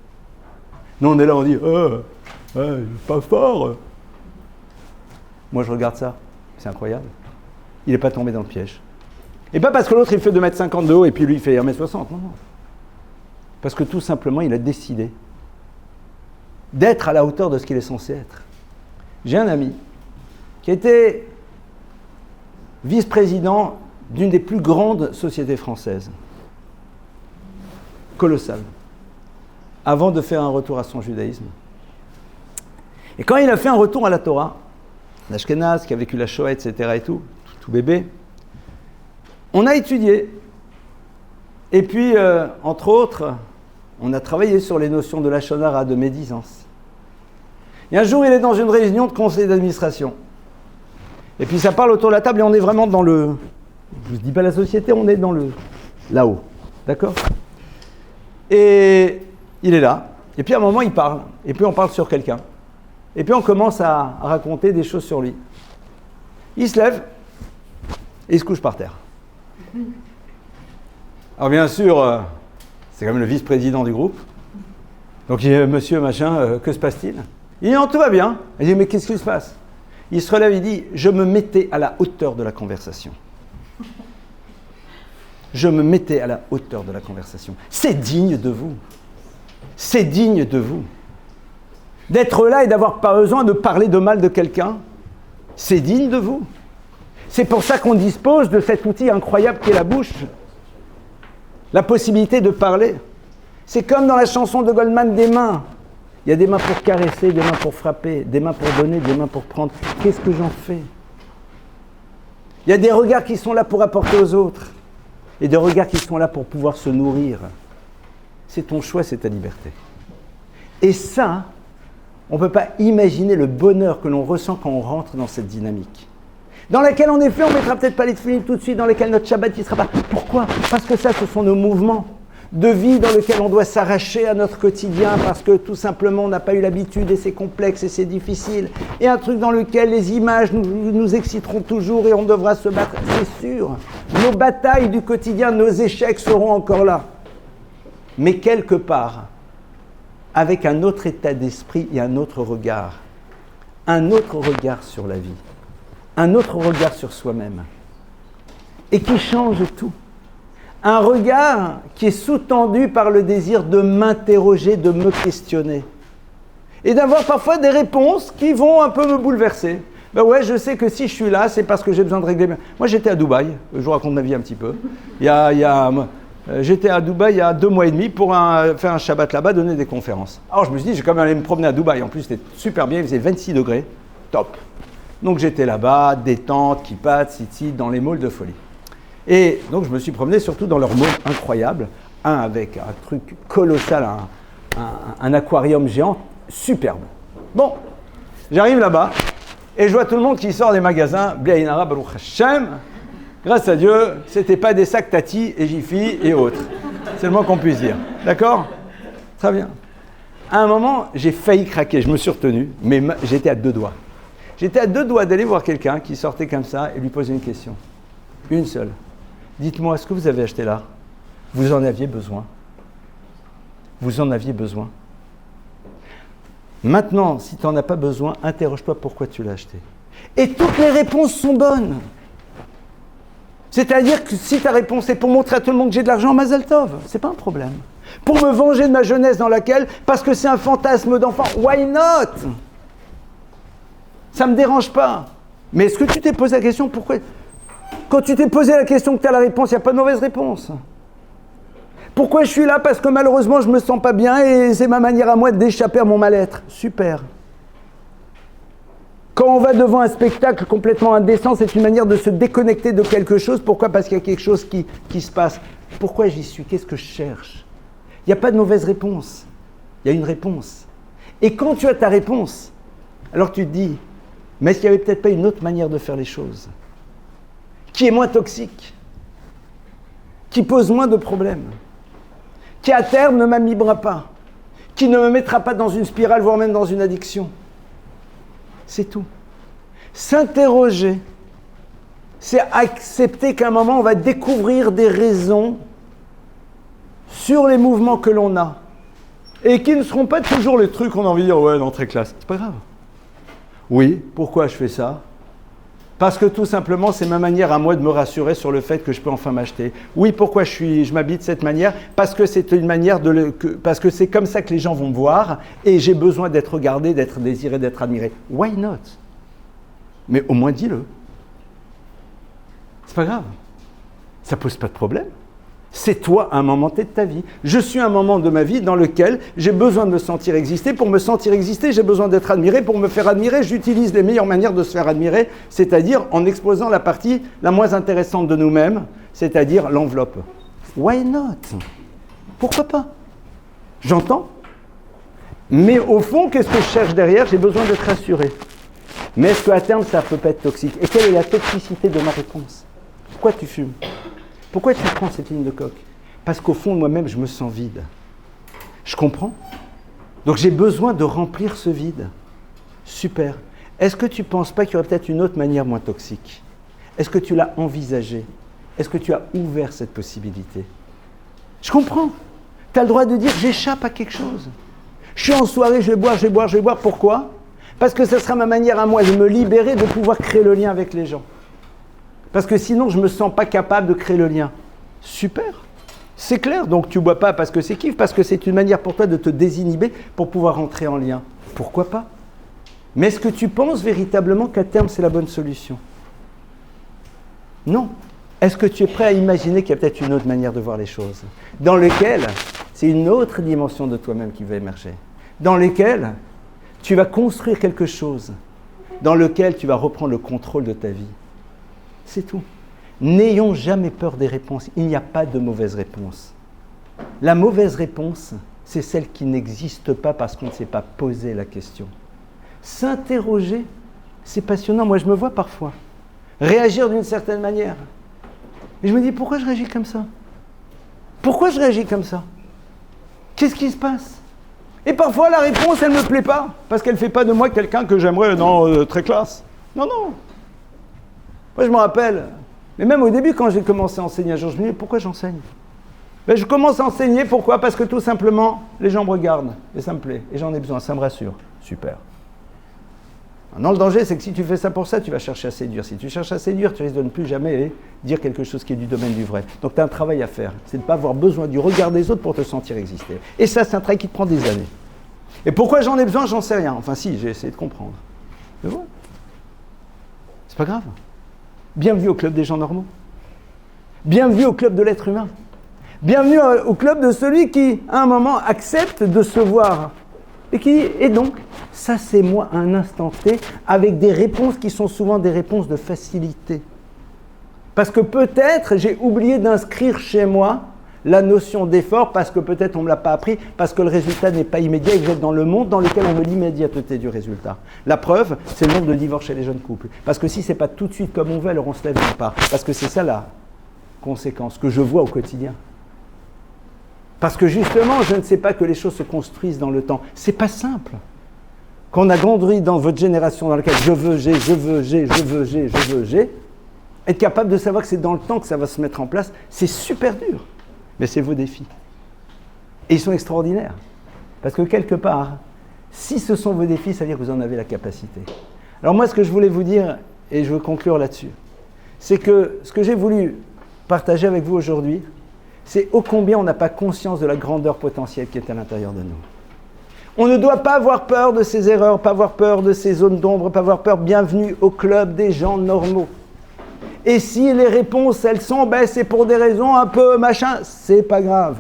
Nous, on est là, on dit, « pas fort !» Moi, je regarde ça, c'est incroyable. Il n'est pas tombé dans le piège. Et pas parce que l'autre, il fait 2,50 m de haut et puis lui, il fait 1,60 m, non, non. Parce que tout simplement, il a décidé d'être à la hauteur de ce qu'il est censé être. J'ai un ami qui était vice-président d'une des plus grandes sociétés françaises. Colossal. Avant de faire un retour à son judaïsme. Et quand il a fait un retour à la Torah, l'Ashkenaz, qui a vécu la Shoah, etc. et tout bébé, on a étudié. Et puis, entre autres, on a travaillé sur les notions de Lashon Hara, de médisance. Et un jour, il est dans une réunion de conseil d'administration. Et puis, ça parle autour de la table et on est vraiment dans le... Je ne dis pas la société, on est dans le... là-haut. D'accord ? Et il est là. Et puis, à un moment, il parle. Et puis, on parle sur quelqu'un. Et puis, on commence à raconter des choses sur lui. Il se lève et il se couche par terre. Alors, bien sûr, c'est quand même le vice-président du groupe. Donc, il dit, monsieur, machin, que se passe-t-il ? Il dit, non, tout va bien. Il dit, mais qu'est-ce qui se passe ? Il se relève, il dit, je me mettais à la hauteur de la conversation. Je me mettais à la hauteur de la conversation. C'est digne de vous. C'est digne de vous. D'être là et d'avoir pas besoin de parler de mal de quelqu'un, c'est digne de vous. C'est pour ça qu'on dispose de cet outil incroyable qu'est la bouche. La possibilité de parler. C'est comme dans la chanson de Goldman, des mains. Il y a des mains pour caresser, des mains pour frapper, des mains pour donner, des mains pour prendre. Qu'est-ce que j'en fais ? Il y a des regards qui sont là pour apporter aux autres. Et des regards qui sont là pour pouvoir se nourrir. C'est ton choix, c'est ta liberté. Et ça, on ne peut pas imaginer le bonheur que l'on ressent quand on rentre dans cette dynamique. Dans laquelle, en effet, on ne mettra peut-être pas les tefilines tout de suite, dans laquelle notre Shabbat ne sera pas. Pourquoi ? Parce que ça, ce sont nos mouvements de vie dans lesquels on doit s'arracher à notre quotidien parce que tout simplement, on n'a pas eu l'habitude et c'est complexe et c'est difficile. Et un truc dans lequel les images nous exciteront toujours et on devra se battre, c'est sûr. Nos batailles du quotidien, nos échecs seront encore là. Mais quelque part, avec un autre état d'esprit et un autre regard sur la vie, un autre regard sur soi-même, et qui change tout. Un regard qui est sous-tendu par le désir de m'interroger, de me questionner, et d'avoir parfois des réponses qui vont un peu me bouleverser. Ben ouais, je sais que si je suis là, c'est parce que j'ai besoin de régler. Moi, j'étais à Dubaï, je vous raconte ma vie un petit peu. J'étais à Dubaï il y a 2 mois et demi pour faire un Shabbat là-bas, donner des conférences. Alors je me suis dit, j'ai quand même allé me promener à Dubaï. En plus, c'était super bien, il faisait 26 degrés, top. Donc j'étais là-bas, détente, kippat, tzitzit, dans les malls de folie. Et donc je me suis promené surtout dans leurs malls incroyables, un avec un truc colossal, un aquarium géant, superbe. Bon, j'arrive là-bas et je vois tout le monde qui sort des magasins, Bliaïnara, Baruch Hashem. Grâce à Dieu, c'était pas des sacs Tati et Jiffy et autres. C'est le moins qu'on puisse dire. D'accord ? Très bien. À un moment, j'ai failli craquer, je me suis retenu, mais j'étais à 2 doigts. J'étais à 2 doigts d'aller voir quelqu'un qui sortait comme ça et lui poser une question. Une seule. Dites-moi, ce que vous avez acheté là, vous en aviez besoin ? Vous en aviez besoin ? Maintenant, si tu n'en as pas besoin, interroge-toi pourquoi tu l'as acheté. Et toutes les réponses sont bonnes. C'est-à-dire que si ta réponse est pour montrer à tout le monde que j'ai de l'argent, Mazal Tov, c'est pas un problème. Pour me venger de ma jeunesse dans laquelle, parce que c'est un fantasme d'enfant, why not ? Ça me dérange pas. Mais est-ce que tu t'es posé la question pourquoi ? Quand tu t'es posé la question que tu as la réponse, il n'y a pas de mauvaise réponse. Pourquoi je suis là ? Parce que malheureusement, je me sens pas bien et c'est ma manière à moi d'échapper à mon mal-être. Super. Quand on va devant un spectacle complètement indécent, c'est une manière de se déconnecter de quelque chose. Pourquoi ? Parce qu'il y a quelque chose qui se passe. Pourquoi j'y suis ? Qu'est-ce que je cherche ? Il n'y a pas de mauvaise réponse. Il y a une réponse. Et quand tu as ta réponse, alors tu te dis, mais est-ce qu'il n'y avait peut-être pas une autre manière de faire les choses ? Qui est moins toxique ? Qui pose moins de problèmes ? Qui à terme ne m'amibera pas ? Qui ne me mettra pas dans une spirale, voire même dans une addiction ? C'est tout. S'interroger, c'est accepter qu'à un moment, on va découvrir des raisons sur les mouvements que l'on a et qui ne seront pas toujours les trucs qu'on a envie de dire « ouais, non, très classe ». C'est pas grave. Oui, pourquoi je fais ça ? Parce que tout simplement, c'est ma manière à moi de me rassurer sur le fait que je peux enfin m'acheter. Oui, pourquoi je m'habille de cette manière? Parce que c'est une manière parce que c'est comme ça que les gens vont me voir et j'ai besoin d'être regardé, d'être désiré, d'être admiré. Why not? Mais au moins dis-le. C'est pas grave. Ça pose pas de problème. C'est toi un moment T de ta vie. Je suis un moment de ma vie dans lequel j'ai besoin de me sentir exister. Pour me sentir exister, j'ai besoin d'être admiré. Pour me faire admirer, j'utilise les meilleures manières de se faire admirer, c'est-à-dire en exposant la partie la moins intéressante de nous-mêmes, c'est-à-dire l'enveloppe. Why not? Pourquoi pas? J'entends. Mais au fond, qu'est-ce que je cherche derrière? J'ai besoin d'être rassuré. Mais est-ce qu'à terme, ça peut pas être toxique? Et quelle est la toxicité de ma réponse? Pourquoi tu fumes? Pourquoi tu prends cette ligne de coke? Parce qu'au fond de moi-même, je me sens vide. Je comprends. Donc j'ai besoin de remplir ce vide. Super. Est-ce que tu ne penses pas qu'il y aurait peut-être une autre manière moins toxique? Est-ce que tu l'as envisagé? Est-ce que tu as ouvert cette possibilité? Je comprends. Tu as le droit de dire j'échappe à quelque chose. Je suis en soirée, je vais boire, je vais boire, je vais boire. Pourquoi? Parce que ce sera ma manière à moi de me libérer, de pouvoir créer le lien avec les gens. Parce que sinon, je ne me sens pas capable de créer le lien. Super, c'est clair. Donc, tu ne bois pas parce que c'est kiff, parce que c'est une manière pour toi de te désinhiber pour pouvoir rentrer en lien. Pourquoi pas? Mais est-ce que tu penses véritablement qu'à terme, c'est la bonne solution? Non. Est-ce que tu es prêt à imaginer qu'il y a peut-être une autre manière de voir les choses? Dans lequel, c'est une autre dimension de toi-même qui va émerger. Dans lequel, tu vas construire quelque chose. Dans lequel, tu vas reprendre le contrôle de ta vie. C'est tout. N'ayons jamais peur des réponses. Il n'y a pas de mauvaise réponse. La mauvaise réponse, c'est celle qui n'existe pas parce qu'on ne s'est pas posé la question. S'interroger, c'est passionnant. Moi, je me vois parfois réagir d'une certaine manière. Et je me dis, pourquoi je réagis comme ça? Pourquoi je réagis comme ça? Qu'est-ce qui se passe? Et parfois, la réponse, elle ne me plaît pas, parce qu'elle ne fait pas de moi quelqu'un que j'aimerais, très classe. Non. Moi, je me rappelle, mais même au début, quand j'ai commencé à enseigner un jour, je me dis, pourquoi j'enseigne? Je commence à enseigner, pourquoi? Parce que tout simplement, les gens me regardent, et ça me plaît, et j'en ai besoin, ça me rassure. Super. Maintenant, le danger, c'est que si tu fais ça pour ça, tu vas chercher à séduire. Si tu cherches à séduire, tu risques de ne plus jamais dire quelque chose qui est du domaine du vrai. Donc, tu as un travail à faire. C'est de ne pas avoir besoin du regard des autres pour te sentir exister. Et ça, c'est un travail qui te prend des années. Et pourquoi j'en ai besoin, j'en sais rien. Enfin, si, j'ai essayé de comprendre. Mais voilà. C'est pas grave. Bienvenue au club des gens normaux. Bienvenue au club de l'être humain. Bienvenue au club de celui qui, à un moment, accepte de se voir. Et donc, ça c'est moi à un instant T, avec des réponses qui sont souvent des réponses de facilité. Parce que peut-être j'ai oublié d'inscrire chez moi la notion d'effort, parce que peut-être on ne me l'a pas appris, parce que le résultat n'est pas immédiat et que vous êtes dans le monde dans lequel on veut l'immédiateté du résultat. La preuve, c'est le nombre de divorces chez les jeunes couples. Parce que si ce n'est pas tout de suite comme on veut, alors on se lève et on part. Parce que c'est ça la conséquence que je vois au quotidien. Parce que justement, je ne sais pas que les choses se construisent dans le temps. C'est pas simple. Quand on a grandi dans votre génération dans laquelle je veux, être capable de savoir que c'est dans le temps que ça va se mettre en place, c'est super dur. Mais c'est vos défis. Et ils sont extraordinaires. Parce que quelque part, si ce sont vos défis, ça veut dire que vous en avez la capacité. Alors moi, ce que je voulais vous dire, et je veux conclure là-dessus, c'est que ce que j'ai voulu partager avec vous aujourd'hui, c'est ô combien on n'a pas conscience de la grandeur potentielle qui est à l'intérieur de nous. On ne doit pas avoir peur de ses erreurs, pas avoir peur de ses zones d'ombre, pas avoir peur. Bienvenue au club des gens normaux. Et si les réponses, elles sont, c'est pour des raisons un peu machin, c'est pas grave.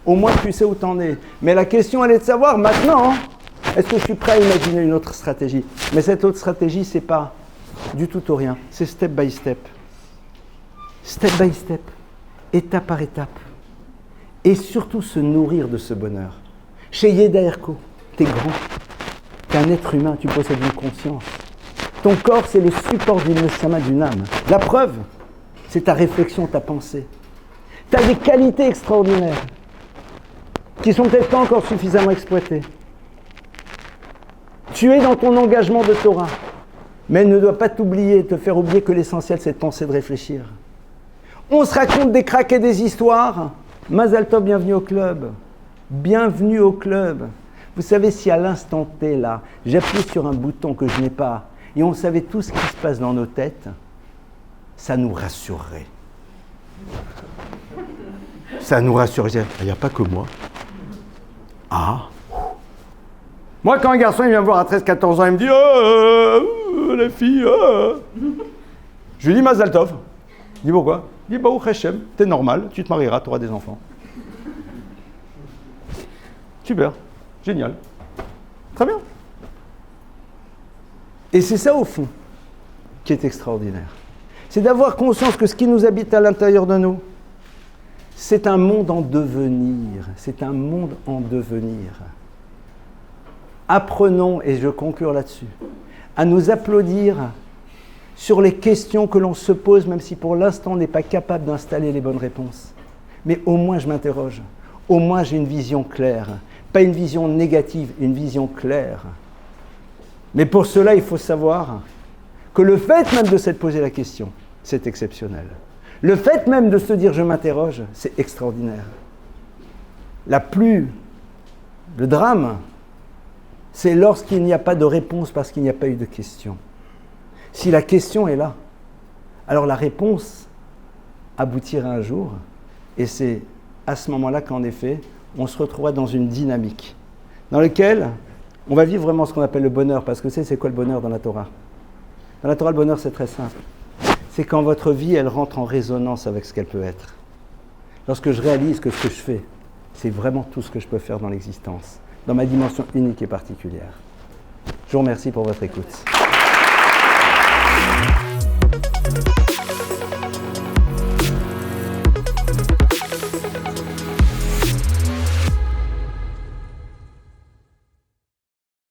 Au moins, tu sais où t'en es. Mais la question, elle est de savoir maintenant, est-ce que je suis prêt à imaginer une autre stratégie? Mais cette autre stratégie, c'est pas du tout ou rien. C'est step by step. Step by step. Étape par étape. Et surtout se nourrir de ce bonheur. Chez Yeda Erko, t'es grand. T'es un être humain, tu possèdes une conscience. Ton corps, c'est le support d'une neshama, d'une âme. La preuve, c'est ta réflexion, ta pensée. T'as des qualités extraordinaires qui sont peut-être pas encore suffisamment exploitées. Tu es dans ton engagement de Torah, mais elle ne doit pas t'oublier, te faire oublier que l'essentiel, c'est de penser, de réfléchir. On se raconte des cracks et des histoires. Mazal Tov, bienvenue au club. Bienvenue au club. Vous savez, si à l'instant T, là, j'appuie sur un bouton que je n'ai pas, et on savait tout ce qui se passe dans nos têtes, ça nous rassurerait. Ça nous rassurerait. Il n'y a pas que moi. Ah. Moi, quand un garçon il vient me voir à 13-14 ans, il me dit la fille, je lui dis Mazal Tov. Il dit pourquoi? Il dit Baruch Hashem, t'es normal, tu te marieras, tu auras des enfants. Super, génial. Très bien. Et c'est ça, au fond, qui est extraordinaire. C'est d'avoir conscience que ce qui nous habite à l'intérieur de nous, c'est un monde en devenir. C'est un monde en devenir. Apprenons, et je conclure là-dessus, à nous applaudir sur les questions que l'on se pose, même si pour l'instant on n'est pas capable d'installer les bonnes réponses. Mais au moins je m'interroge. Au moins j'ai une vision claire. Pas une vision négative, une vision claire. Mais pour cela, il faut savoir que le fait même de s'être posé la question, c'est exceptionnel. Le fait même de se dire « je m'interroge », c'est extraordinaire. Le drame, c'est lorsqu'il n'y a pas de réponse parce qu'il n'y a pas eu de question. Si la question est là, alors la réponse aboutira un jour, et c'est à ce moment-là qu'en effet, on se retrouvera dans une dynamique dans laquelle on va vivre vraiment ce qu'on appelle le bonheur, parce que c'est quoi le bonheur dans la Torah? Dans la Torah, le bonheur, c'est très simple. C'est quand votre vie, elle rentre en résonance avec ce qu'elle peut être. Lorsque je réalise que ce que je fais, c'est vraiment tout ce que je peux faire dans l'existence, dans ma dimension unique et particulière. Je vous remercie pour votre écoute.